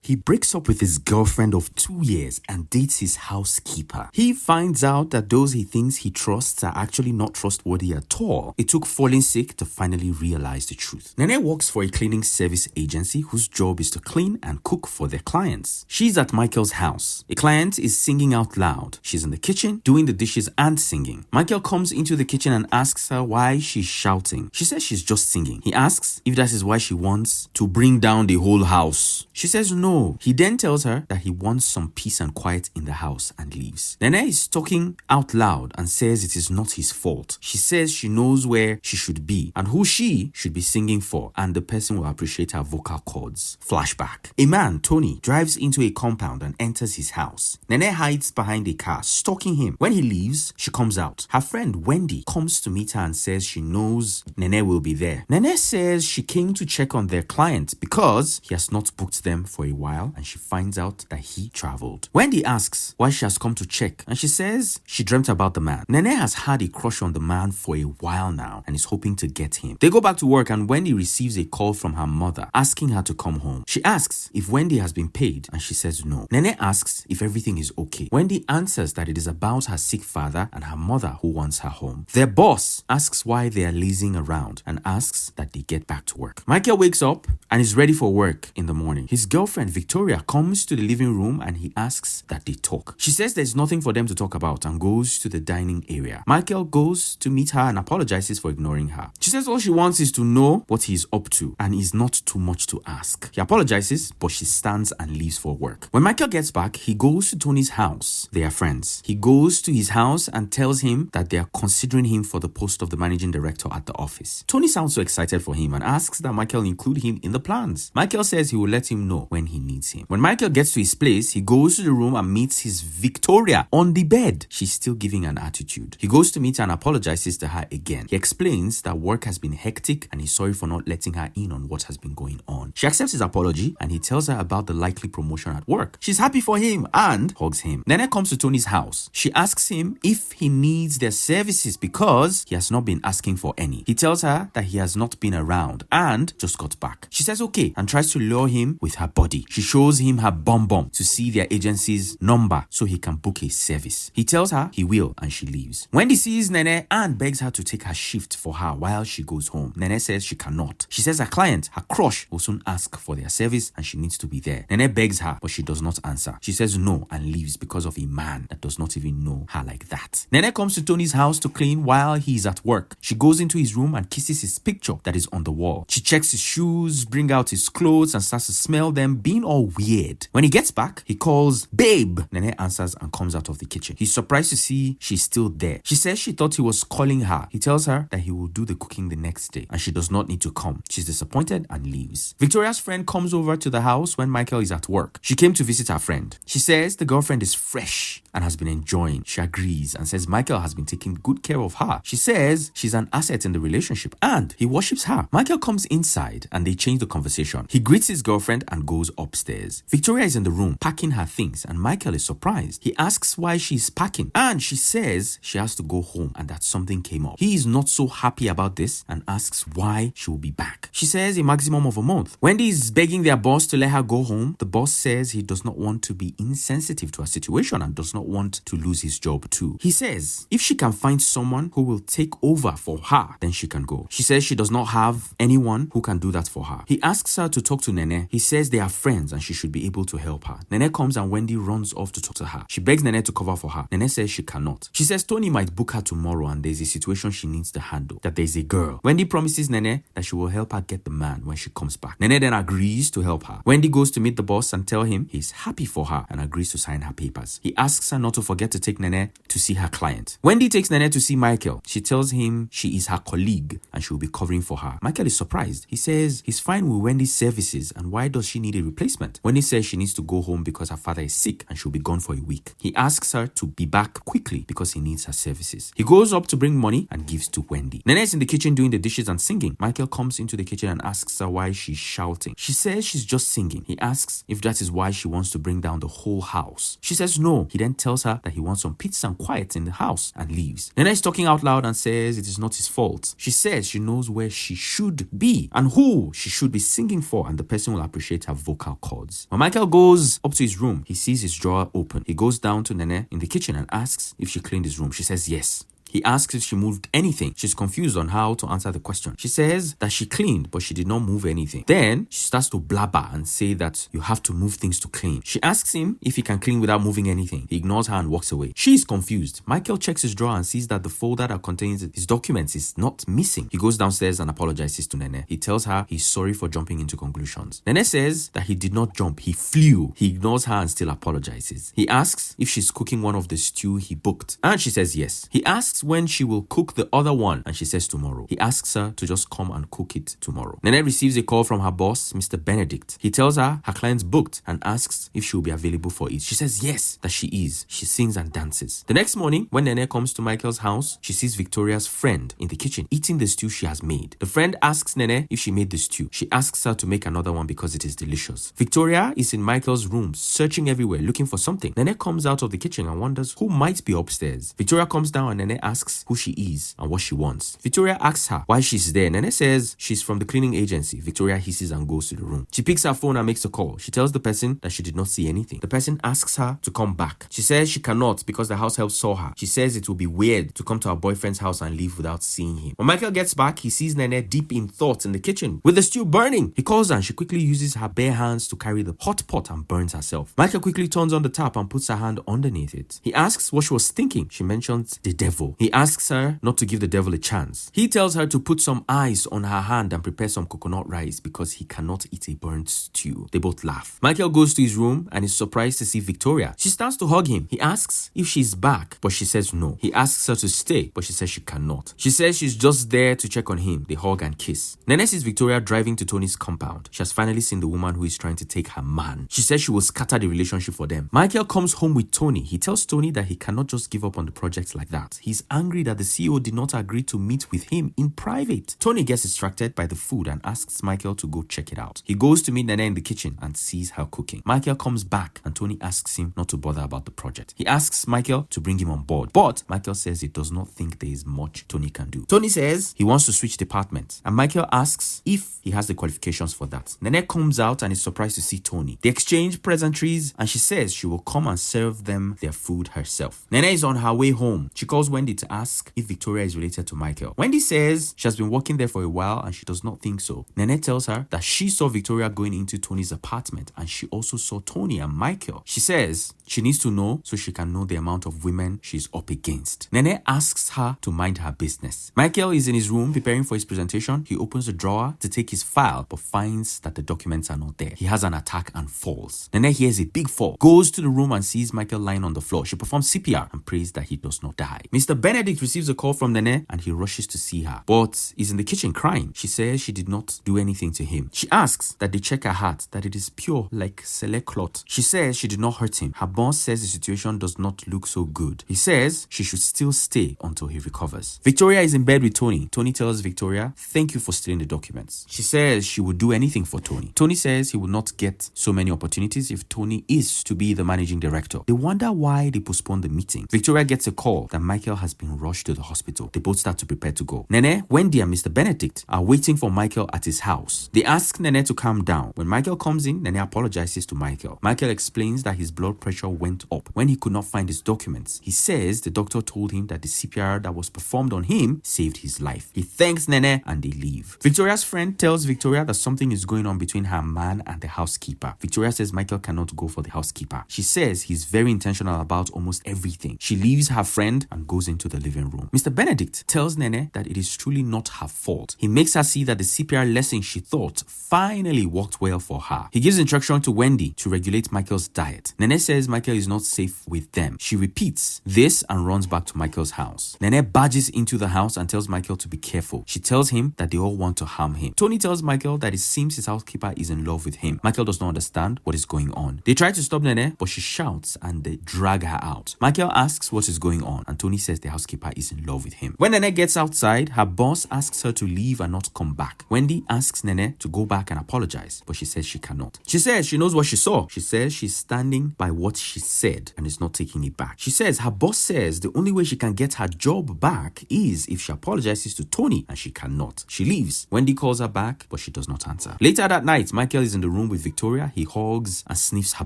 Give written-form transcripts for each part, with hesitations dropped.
He breaks up with his girlfriend of 2 years and dates his housekeeper. He finds out that those he thinks he trusts are actually not trustworthy at all. It took falling sick to finally realize the truth. Nene works for a cleaning service agency whose job is to clean and cook for their clients. She's at Michael's house. A client is singing out loud. She's in the kitchen doing the dishes and singing. Michael comes into the kitchen and asks her why she's shouting. She says she's just singing. He asks if that is why she wants to bring down the whole house. She says no. He then tells her that he wants some peace and quiet in the house and leaves. Nene is talking out loud and says it is not his fault. She says she knows where she should be and who she should be singing for, and the person will appreciate her vocal cords. Flashback. A man, Tony, drives into a compound and enters his house. Nene hides behind a car, stalking him. When he leaves, she comes out. Her friend, Wendy, comes to meet her and says she knows Nene will be there. Nene says she came to check on their client because he has not booked them for a while, and she finds out that he traveled. Wendy asks why she has come to check, and she says she dreamt about the man. Nene has had a crush on the man for a while now and is hoping to get him. They go back to work and Wendy receives a call from her mother asking her to come home. She asks if Wendy has been paid and she says no. Nene asks if everything is okay. Wendy answers that it is about her sick father and her mother who wants her home. Their boss asks why they are lazing around and asks that they get back to work. Michael wakes up and is ready for work in the morning. His girlfriend Victoria comes to the living room and he asks that they talk. She says there's nothing for them to talk about and goes to the dining area. Michael goes to meet her and apologizes for ignoring her. She says all she wants is to know what he's up to and is not too much to ask. He apologizes, but she stands and leaves for work. When Michael gets back, he goes to Tony's house. They are friends. He goes to his house and tells him that they are considering him for the post of the managing director at the office. Tony sounds so excited for him and asks that Michael include him in the plans. Michael says he will let him know when he needs him. When Michael gets to his place, he goes to the room and meets his Victoria on the bed. She's still giving an attitude. He goes to meet her and apologizes to her again. He explains that work has been hectic and he's sorry for not letting her in on what has been going on. She accepts his apology and he tells her about the likely promotion at work. She's happy for him and hugs him. Nene comes to Tony's house. She asks him if he needs their services because he has not been asking for any. He tells her that he has not been around and just got back. She says okay and tries to lure him with her body. She shows him her bum to see their agency's number so he can book a service. He tells her he will and she leaves. Wendy sees Nene and begs her to take her shift for her while she goes home. Nene says she cannot. She says her client, her crush, will soon ask for their service and she needs to be there. Nene begs her, but she does not answer. She says no and leaves because of a man that does not even know her like that. Nene comes to Tony's house to clean while he's at work. She goes into his room and kisses his picture that is on the wall. She checks his shoes, brings out his clothes and starts to smell them, being all weird. When he gets back, he calls, "Babe!" Nene answers and comes out of the kitchen. He's surprised to see she's still there. She says she thought he was calling her. He tells her that he will do the cooking the next day and she does not need to come. She's disappointed and leaves. Victoria's friend comes over to the house when Michael is at work. She came to visit her friend. She says the girlfriend is fresh and has been enjoying. She agrees and says Michael has been taking good care of her. She says she's an asset in the relationship and he worships her. Michael comes inside and they change the conversation. He greets his girlfriend and goes upstairs. Victoria is in the room packing her things and Michael is surprised. He asks why she's packing and she says she has to go home and that something came up. He is not so happy about this and asks why she will be back. She says a maximum of a month. Wendy is begging their boss to let her go home. The boss says he does not want to be insensitive to her situation and does not want to lose his job too. He says if she can find someone who will take over for her, then she can go. She says she does not have anyone who can do that for her. He asks her to talk to Nene. He says they are friends and she should be able to help her. Nene comes and Wendy runs off to talk to her. She begs Nene to cover for her. Nene says she cannot. She says Tony might book her tomorrow and there's a situation she needs to handle, that there's a girl. Wendy promises Nene that she will help her get the man when she comes back. Nene then agrees to help her. Wendy goes to meet the boss and tell him he's happy for her and agrees to sign her papers. He asks her not to forget to take Nene to see her client. Wendy takes Nene to see Michael. She tells him she is her colleague and she will be covering for her. Michael is surprised. He says he's fine with Wendy's services and why does she need a replacement? Wendy says she needs to go home because her father is sick and she'll be gone for a week. He asks her to be back quickly because he needs her services. He goes up to bring money and gives to Wendy. Nene is in the kitchen doing the dishes and singing. Michael comes into the kitchen and asks her why she's shouting. She says she's just singing. He asks if that is why she wants to bring down the whole house. She says no. He then tells her that he wants some peace and quiet in the house and leaves. Nene is talking out loud and says it is not his fault. She says she knows where she should be and who she should be singing for and the person will appreciate her vocal umbilical cords. When Michael goes up to his room, he sees his drawer open. He goes down to Nene in the kitchen and asks if she cleaned his room. She says yes. He asks if she moved anything. She's confused on how to answer the question. She says that she cleaned, but she did not move anything. Then she starts to blabber and say that you have to move things to clean. She asks him if he can clean without moving anything. He ignores her and walks away. She is confused. Michael checks his drawer and sees that the folder that contains his documents is not missing. He goes downstairs and apologizes to Nene. He tells her he's sorry for jumping into conclusions. Nene says that he did not jump, he flew. He ignores her and still apologizes. He asks if she's cooking one of the stew he booked, and she says yes. He asks when she will cook the other one, and she says tomorrow. He asks her to just come and cook it tomorrow. Nene receives a call from her boss, Mr. Benedict. He tells her client's booked and asks if she will be available for it. She says yes, that she is. She sings and dances. The next morning, when Nene comes to Michael's house, she sees Victoria's friend in the kitchen eating the stew she has made. The friend asks Nene if she made the stew. She asks her to make another one because it is delicious. Victoria is in Michael's room, searching everywhere, looking for something. Nene comes out of the kitchen and wonders who might be upstairs. Victoria comes down and Nene asks who she is and what she wants. Victoria asks her why she's there. Nene says she's from the cleaning agency. Victoria hisses and goes to the room. She picks her phone and makes a call. She tells the person that she did not see anything. The person asks her to come back. She says she cannot because the house help saw her. She says it will be weird to come to her boyfriend's house and leave without seeing him. When Michael gets back, he sees Nene deep in thought in the kitchen with the stew burning. He calls her and she quickly uses her bare hands to carry the hot pot and burns herself. Michael quickly turns on the tap and puts her hand underneath it. He asks what she was thinking. She mentions the devil. He asks her not to give the devil a chance. He tells her to put some ice on her hand and prepare some coconut rice because he cannot eat a burnt stew. They both laugh. Michael goes to his room and is surprised to see Victoria. She starts to hug him. He asks if she's back, but she says no. He asks her to stay, but she says she cannot. She says she's just there to check on him. They hug and kiss. Nene sees Victoria driving to Tony's compound. She has finally seen the woman who is trying to take her man. She says she will scatter the relationship for them. Michael comes home with Tony. He tells Tony that he cannot just give up on the project like that. He's angry that the CEO did not agree to meet with him in private. Tony gets distracted by the food and asks Michael to go check it out. He goes to meet Nene in the kitchen and sees her cooking. Michael comes back and Tony asks him not to bother about the project. He asks Michael to bring him on board, but Michael says he does not think there is much Tony can do. Tony says he wants to switch departments and Michael asks if he has the qualifications for that. Nene comes out and is surprised to see Tony. They exchange pleasantries and she says she will come and serve them their food herself. Nene is on her way home. She calls Wendy to ask if Victoria is related to Michael. Wendy says she has been working there for a while and she does not think so. Nene tells her that she saw Victoria going into Tony's apartment and she also saw Tony and Michael. She says she needs to know so she can know the amount of women she's up against. Nene asks her to mind her business. Michael is in his room preparing for his presentation. He opens the drawer to take his file but finds that the documents are not there. He has an attack and falls. Nene hears a big fall, goes to the room and sees Michael lying on the floor. She performs CPR and prays that he does not die. Mr. Benedict receives a call from Nene and he rushes to see her, but is in the kitchen crying. She says she did not do anything to him. She asks that they check her heart, that it is pure like select cloth. She says she did not hurt him. Her boss says the situation does not look so good. He says she should still stay until he recovers. Victoria is in bed with Tony. Tony tells Victoria, thank you for stealing the documents. She says she would do anything for Tony. Tony says he would not get so many opportunities if Tony is to be the managing director. They wonder why they postponed the meeting. Victoria gets a call that Michael has been rushed to the hospital. They both start to prepare to go. Nene, Wendy and Mr. Benedict are waiting for Michael at his house. They ask Nene to calm down. When Michael comes in, Nene apologizes to Michael. Michael explains that his blood pressure went up when he could not find his documents. He says the doctor told him that the CPR that was performed on him saved his life. He thanks Nene and they leave. Victoria's friend tells Victoria that something is going on between her man and the housekeeper. Victoria says Michael cannot go for the housekeeper. She says he's very intentional about almost everything. She leaves her friend and goes into the living room. Mr. Benedict tells Nene that it is truly not her fault. He makes her see that the CPR lesson she thought finally worked well for her. He gives instruction to Wendy to regulate Michael's diet. Nene says Michael is not safe with them. She repeats this and runs back to Michael's house. Nene barges into the house and tells Michael to be careful. She tells him that they all want to harm him. Tony tells Michael that it seems his housekeeper is in love with him. Michael does not understand what is going on. They try to stop Nene, but she shouts and they drag her out. Michael asks what is going on and Tony says they have housekeeper is in love with him. When Nene gets outside, her boss asks her to leave and not come back. Wendy asks Nene to go back and apologize, but she says she cannot. She says she knows what she saw. She says she's standing by what she said and is not taking it back. She says her boss says the only way she can get her job back is if she apologizes to Tony, and she cannot. She leaves. Wendy calls her back, but she does not answer. Later that night, Michael is in the room with Victoria. He hugs and sniffs her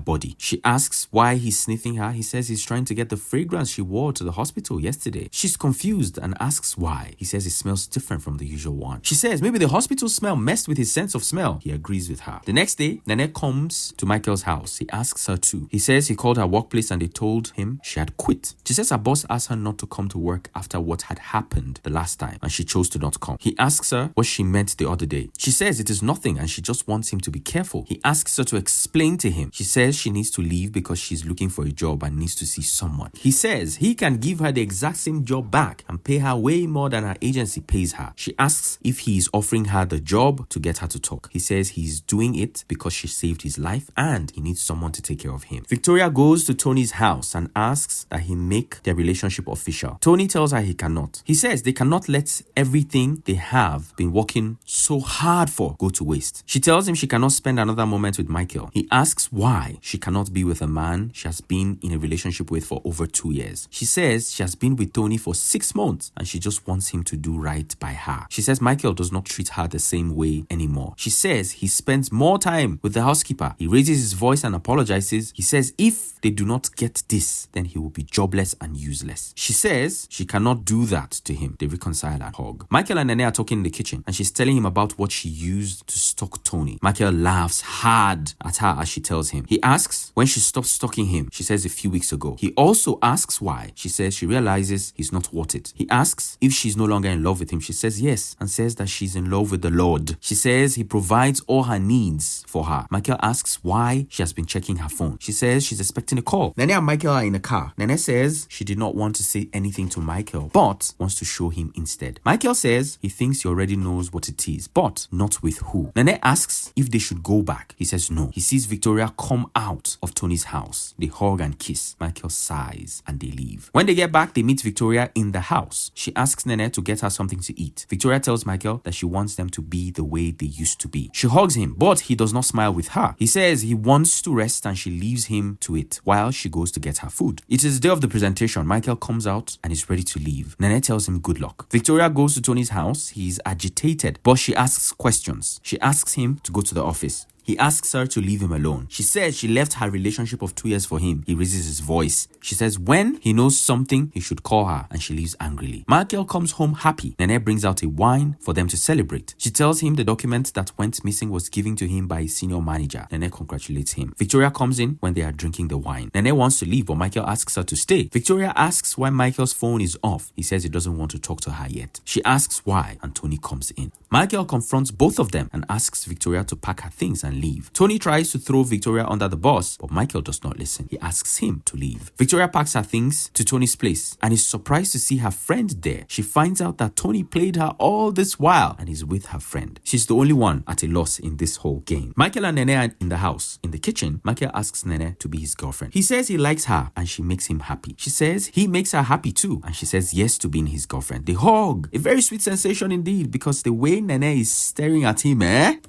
body. She asks why he's sniffing her. He says he's trying to get the fragrance she wore to the hospital yesterday. She's confused and asks why. He says it smells different from the usual one. She says maybe the hospital smell messed with his sense of smell. He agrees with her. The next day, Nene comes to Michael's house. He asks her too. He says he called her workplace and they told him she had quit. She says her boss asked her not to come to work after what had happened the last time, and she chose to not come. He asks her what she meant the other day. She says it is nothing and she just wants him to be careful. He asks her to explain to him. She says she needs to leave because she's looking for a job and needs to see someone. He says he can give her the exact same job back and pay her way more than her agency pays her. She asks if he is offering her the job to get her to talk. He says he's doing it because she saved his life and he needs someone to take care of him. Victoria goes to Tony's house and asks that he make their relationship official. Tony tells her he cannot. He says they cannot let everything they have been working so hard for go to waste. She tells him she cannot spend another moment with Michael. He asks why she cannot be with a man she has been in a relationship with for over 2 years. She says she has been with Tony for 6 months and she just wants him to do right by her. She says Michael does not treat her the same way anymore. She says he spends more time with the housekeeper. He raises his voice and apologizes. He says if they do not get this, then he will be jobless and useless. She says she cannot do that to him. They reconcile and hug. Michael and Nene are talking in the kitchen and she's telling him about what she used to stalk Tony. Michael laughs hard at her as she tells him. He asks when she stopped stalking him. She says a few weeks ago. He also asks why. She says she realizes he's not worth it. He asks if she's no longer in love with him. She says yes and says that she's in love with the Lord. She says he provides all her needs for her. Michael asks why she has been checking her phone. She says she's expecting a call. Nene and Michael are in a car. Nene says she did not want to say anything to Michael, but wants to show him instead. Michael says he thinks he already knows what it is, but not with who. Nene asks if they should go back. He says no. He sees Victoria come out of Tony's house. They hug and kiss. Michael sighs and they leave. When they get back, they meet Victoria in the house. She asks Nene to get her something to eat. Victoria tells Michael that she wants them to be the way they used to be. She hugs him, but he does not smile with her. He says he wants to rest and she leaves him to it while she goes to get her food. It is the day of the presentation. Michael comes out and is ready to leave. Nene tells him good luck. Victoria goes to Tony's house. He's agitated, but she asks questions. She asks him to go to the office. He asks her to leave him alone. She says she left her relationship of 2 years for him. He raises his voice. She says when he knows something, he should call her, and she leaves angrily. Michael comes home happy. Nene brings out a wine for them to celebrate. She tells him the document that went missing was given to him by his senior manager. Nene congratulates him. Victoria comes in when they are drinking the wine. Nene wants to leave, but Michael asks her to stay. Victoria asks why Michael's phone is off. He says he doesn't want to talk to her yet. She asks why, and Tony comes in. Michael confronts both of them and asks Victoria to pack her things and leave. Tony tries to throw Victoria under the bus, but Michael does not listen. He asks him to leave. Victoria packs her things to Tony's place and is surprised to see her friend there. She finds out that Tony played her all this while and is with her friend. She's the only one at a loss in this whole game. Michael and Nene are in the house. In the kitchen, Michael asks Nene to be his girlfriend. He says he likes her and she makes him happy. She says he makes her happy too, and she says yes to being his girlfriend. They hug. A very sweet sensation indeed, because the way Nene is staring at him,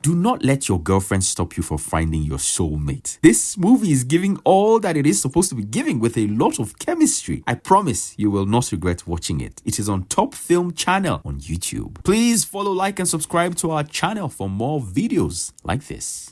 do not let your girlfriend stop you from finding your soulmate. This movie is giving all that it is supposed to be giving with a lot of chemistry. I promise you will not regret watching it. It is on Top Film channel on YouTube. Please follow, like, and subscribe to our channel for more videos like this.